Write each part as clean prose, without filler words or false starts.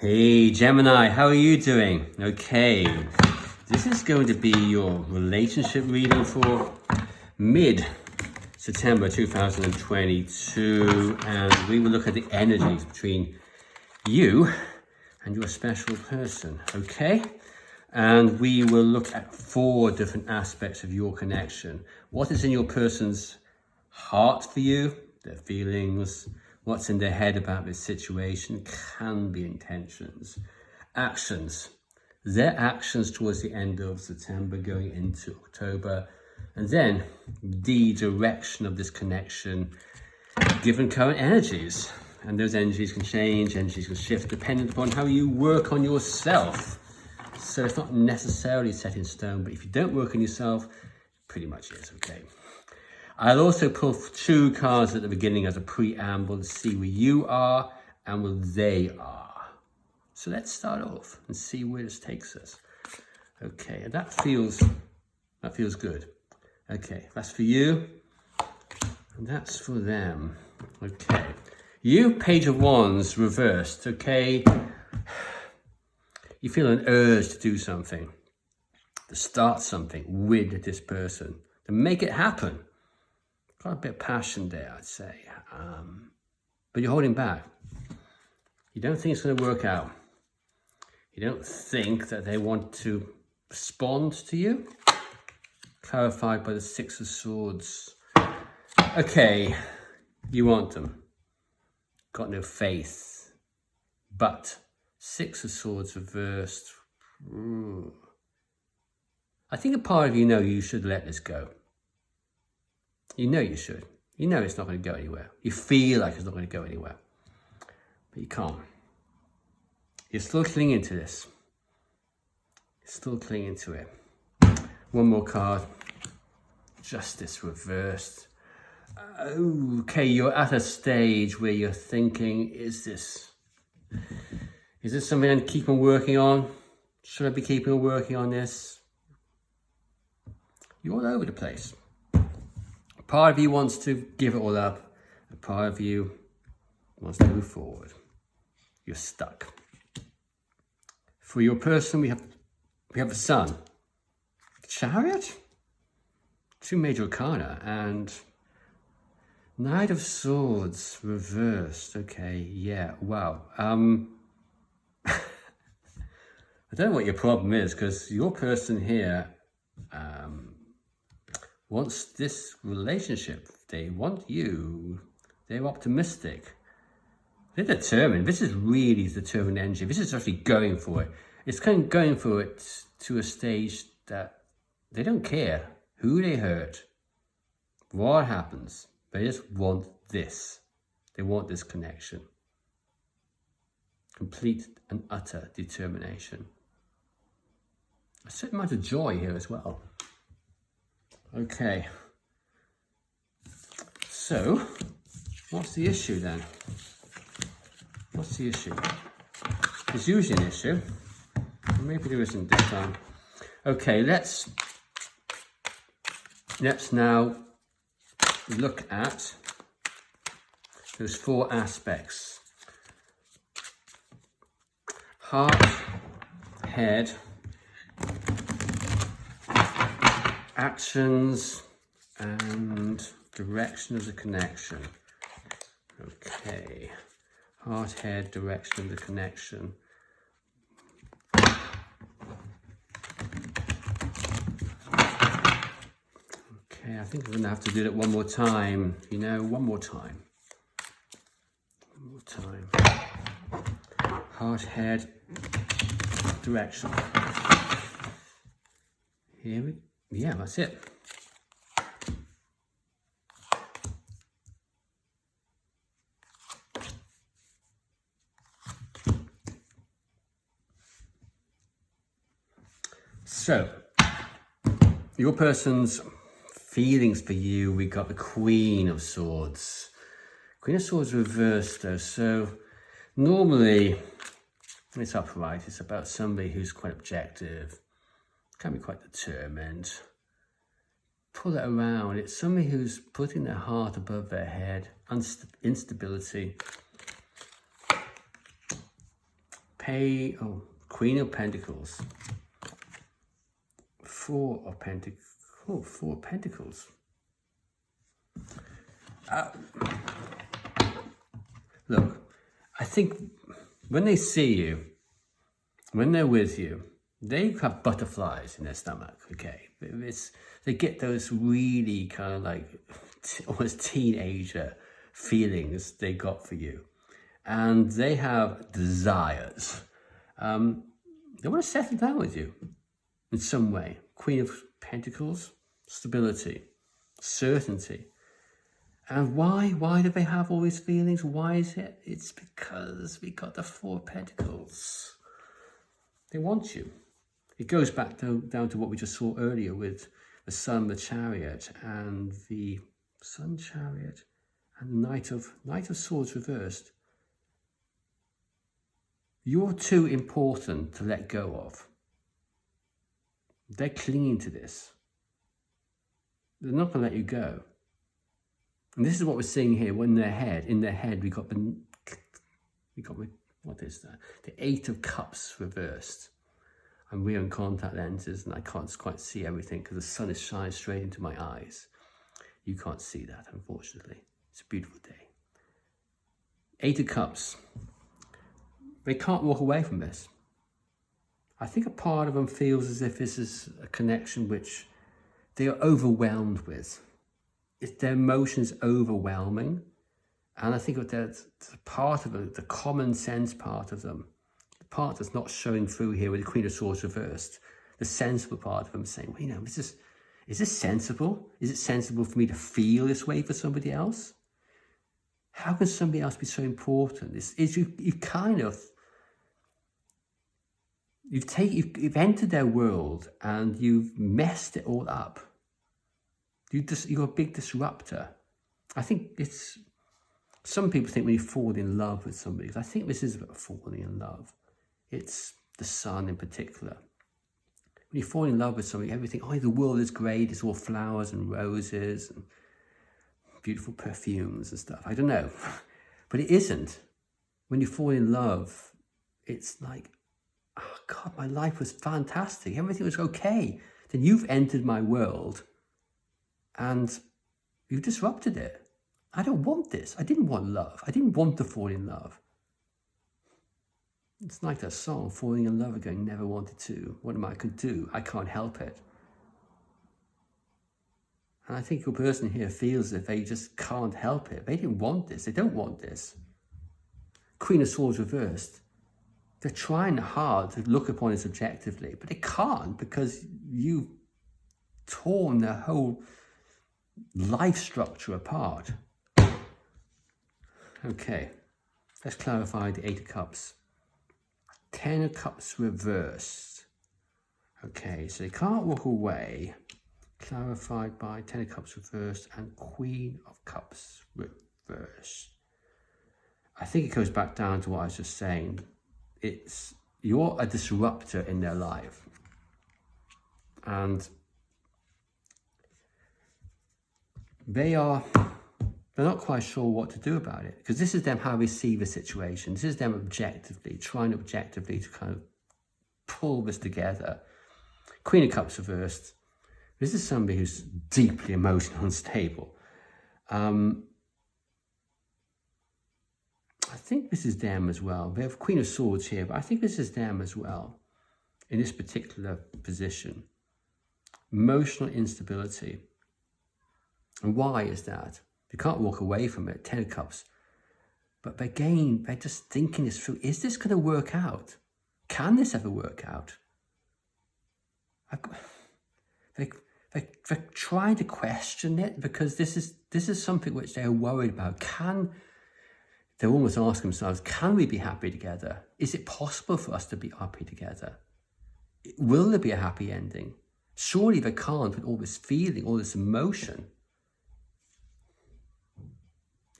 Hey Gemini, how are you doing? Okay, this is going to be your relationship reading for mid-September 2022, and we will look at the energies between you and your special person, okay? And we will look at 4 different aspects of your connection. What is in your person's heart for you, their feelings, what's in their head about this situation, can be intentions, actions, their actions towards the end of September going into October, and then the direction of this connection given current energies. And those energies can change, energies can shift depending upon how you work on yourself. So it's not necessarily set in stone, but if you don't work on yourself, it pretty much is, okay? I'll also pull 2 cards at the beginning as a preamble to see where you are and where they are. So let's start off and see where this takes us. Okay, and that feels good. Okay, that's for you, and that's for them. Okay, you, Page of Wands reversed, okay? You feel an urge to do something, to start something with this person, to make it happen. Got a bit of passion there, I'd say. But you're holding back. You don't think it's going to work out. You don't think that they want to respond to you. Clarified by the 6 of Swords. Okay, you want them. Got no faith. But 6 of Swords reversed. Ooh. I think a part of you know you should let this go. You know you should. You know it's not going to go anywhere. You feel like it's not going to go anywhere. But you can't. You're still clinging to this. You're still clinging to it. One more card. Justice reversed. Okay, you're at a stage where you're thinking, is this something I keep on working on? Should I be keeping on working on this? You're all over the place. Part of you wants to give it all up. A part of you wants to move forward. You're stuck. For your person, we have the Sun, Chariot, 2 major arcana, and Knight of Swords reversed. Okay, yeah, wow. I don't know what your problem is, because your person here wants this relationship. They want you. They're optimistic. They're determined. This is really determined energy. This is actually going for it. It's kind of going for it to a stage that they don't care who they hurt, what happens. They just want this. They want this connection. Complete and utter determination. A certain amount of joy here as well. Okay, so what's the issue then? What's the issue? There's usually an issue. Maybe there isn't this time. Okay, let's now look at those 4 aspects. Heart, head, actions, and direction of the connection. Okay, heart, head, direction of the connection. Okay, I think I'm going to have to do that one more time. You know, one more time. One more time. Heart, head, direction. Yeah, that's it. So, your person's feelings for you, we got the Queen of Swords. Queen of Swords reversed though, so normally it's upright. It's about somebody who's quite objective, can be quite determined. Pull it around. It's somebody who's putting their heart above their head. Instability. Queen of Pentacles. Four of Pentacles. Oh, Four of Pentacles. Look, I think when they see you, when they're with you, they have butterflies in their stomach, okay? They get those really kind of like almost teenager feelings they got for you. And they have desires. They want to settle down with you in some way. Queen of Pentacles, stability, certainty. And why? Why do they have all these feelings? Why is it? It's because we got the Four of Pentacles. They want you. It goes back down to what we just saw earlier with the Sun, the Chariot, and the Sun, Chariot, and the Knight of Swords reversed. You're too important to let go of. They're clinging to this. They're not going to let you go. And this is what we're seeing here. When in their head, we got what is that? The Eight of Cups reversed. I'm wearing contact lenses and I can't quite see everything because the sun is shining straight into my eyes. You can't see that, unfortunately. It's a beautiful day. Eight of Cups. They can't walk away from this. I think a part of them feels as if this is a connection which they are overwhelmed with. Their emotions overwhelming. And I think that part of it, the common sense part of them, the part that's not showing through here with the Queen of Swords reversed, the sensible part of them saying, well, you know, is this sensible? Is it sensible for me to feel this way for somebody else? How can somebody else be so important? You've entered their world and you've messed it all up. You're a big disruptor. I think some people think when you fall in love with somebody, because I think this is about falling in love. It's the sun in particular. When you fall in love with somebody, everything, the world is great, it's all flowers and roses and beautiful perfumes and stuff. I don't know. But it isn't. When you fall in love, it's like, oh God, my life was fantastic. Everything was okay. Then you've entered my world and you've disrupted it. I don't want this. I didn't want love. I didn't want to fall in love. It's like that song, Falling in Love Again, Never Wanted To. What am I going to do? I can't help it. And I think your person here feels that they just can't help it. They didn't want this. They don't want this. Queen of Swords reversed. They're trying hard to look upon this objectively, but they can't because you've torn their whole life structure apart. Okay, let's clarify the Eight of Cups. 10 of Cups reversed. Okay, so they can't walk away. Clarified by 10 of Cups reversed and Queen of Cups reversed. I think it goes back down to what I was just saying. You're a disruptor in their life. And they're not quite sure what to do about it, because this is them how they see the situation. This is them trying objectively to kind of pull this together. Queen of Cups reversed. This is somebody who's deeply emotionally unstable. I think this is them as well. We have Queen of Swords here, but I think this is them as well in this particular position. Emotional instability. And why is that? They can't walk away from it, 10 of Cups. But again, they're just thinking this through. Is this going to work out? Can this ever work out? They're trying to question it because this is something which they're worried about. They're almost asking themselves, can we be happy together? Is it possible for us to be happy together? Will there be a happy ending? Surely they can't with all this feeling, all this emotion.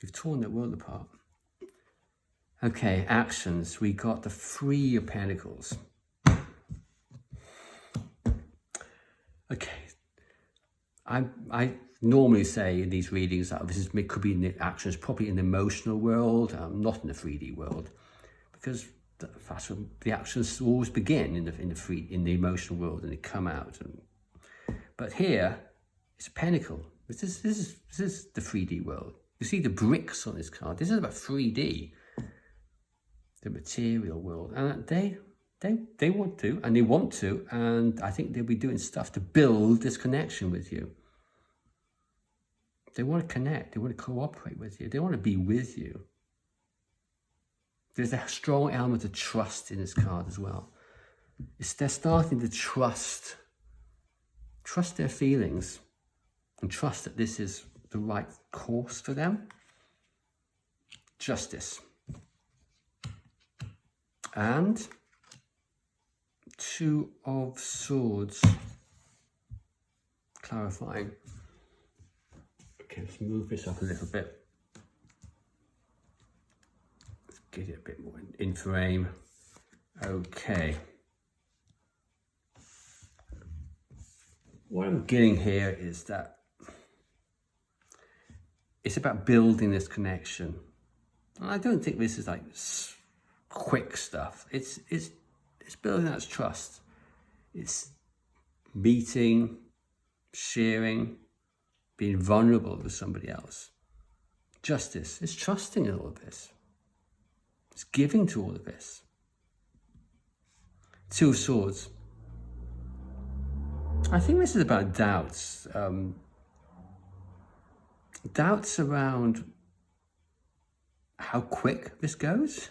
You've torn that world apart. Okay, actions. We got the Three of Pentacles. Okay. I normally say in these readings that could be in the actions, probably in the emotional world, not in the 3D world. Because that's when the actions always begin in the emotional world, and they come out. But here, it's a pentacle. This is the 3D world. You see the bricks on this card. This is about 3D, the material world, and they want to, and I think they'll be doing stuff to build this connection with you. They want to connect. They want to cooperate with you. They want to be with you. There's a strong element of trust in this card as well. They're starting to trust their feelings, and trust that this is the right course for them. Justice. And Two of Swords. Clarifying. Okay, let's move this up a little bit. Let's get it a bit more in frame. Okay. What I'm getting here is that it's about building this connection. And I don't think this is like quick stuff. It's building that trust. It's meeting, sharing, being vulnerable with somebody else. Justice is trusting in all of this. It's giving to all of this. Two of Swords. I think this is about doubts. Doubts around how quick this goes.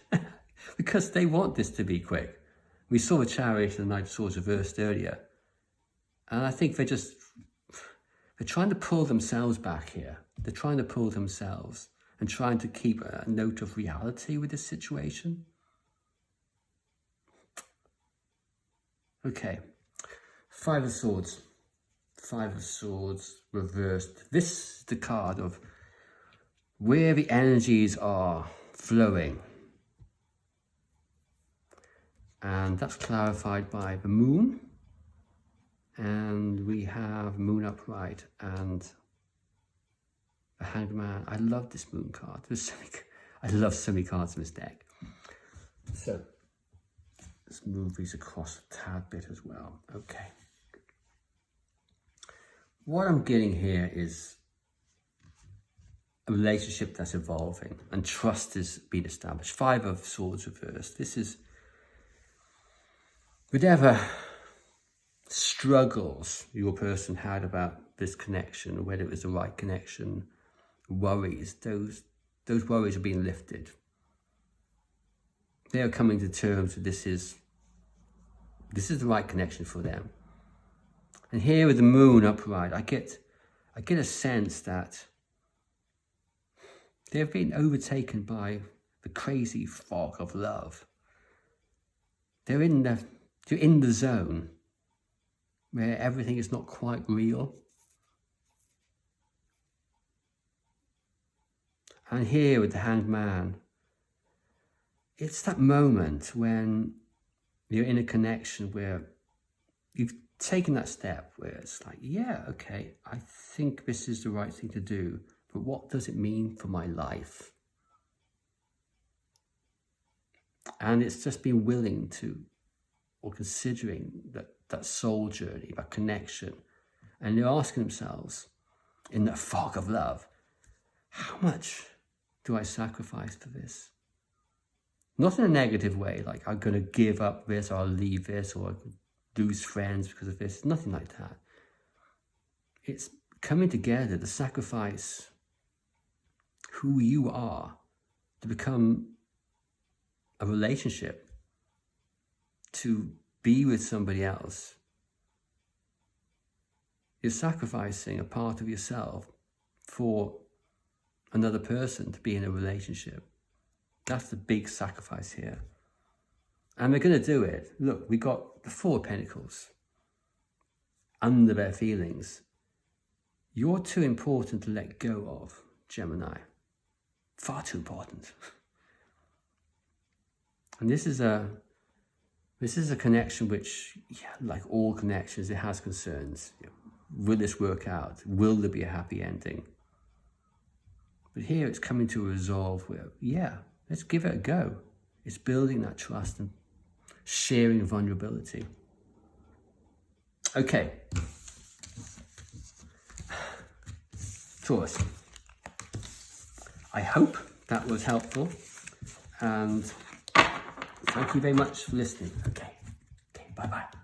Because they want this to be quick. We saw the Chariot and the Knight of Swords reversed earlier. And I think they're trying to pull themselves back here. They're trying to pull themselves and trying to keep a note of reality with this situation. Okay. Five of Swords. Five of Swords reversed. This is the card of where the energies are flowing. And that's clarified by the Moon. And we have Moon upright and the Hanged Man. I love this Moon card. I love so many cards in this deck. So let's move these across a tad bit as well. Okay. What I'm getting here is a relationship that's evolving and trust is being established. Five of Swords reversed. This is whatever struggles your person had about this connection, or whether it was the right connection, worries, those worries are being lifted. They are coming to terms with this is the right connection for them. And here with the Moon upright, I get a sense that they've been overtaken by the crazy fog of love. They're in the zone where everything is not quite real. And here with the Hanged Man, it's that moment when you're in a connection where you've taken that step where it's like, yeah, okay, I think this is the right thing to do, but what does it mean for my life? And it's just being willing to, or considering that soul journey, that connection. And they're asking themselves, in that fog of love, how much do I sacrifice for this? Not in a negative way, like I'm going to give up this, or I'll leave this, or I could lose friends because of this. Nothing like that. It's coming together to sacrifice who you are to become a relationship, to be with somebody else. You're sacrificing a part of yourself for another person to be in a relationship. That's the big sacrifice here. And they're going to do it. Look, we got the Four of Pentacles under their feelings. You're too important to let go of, Gemini. Far too important. And this is a connection which, yeah, like all connections, it has concerns. You know, will this work out? Will there be a happy ending? But here it's coming to a resolve where, yeah, let's give it a go. It's building that trust and sharing vulnerability. Okay. Taurus. I hope that was helpful, and thank you very much for listening. Okay, bye-bye.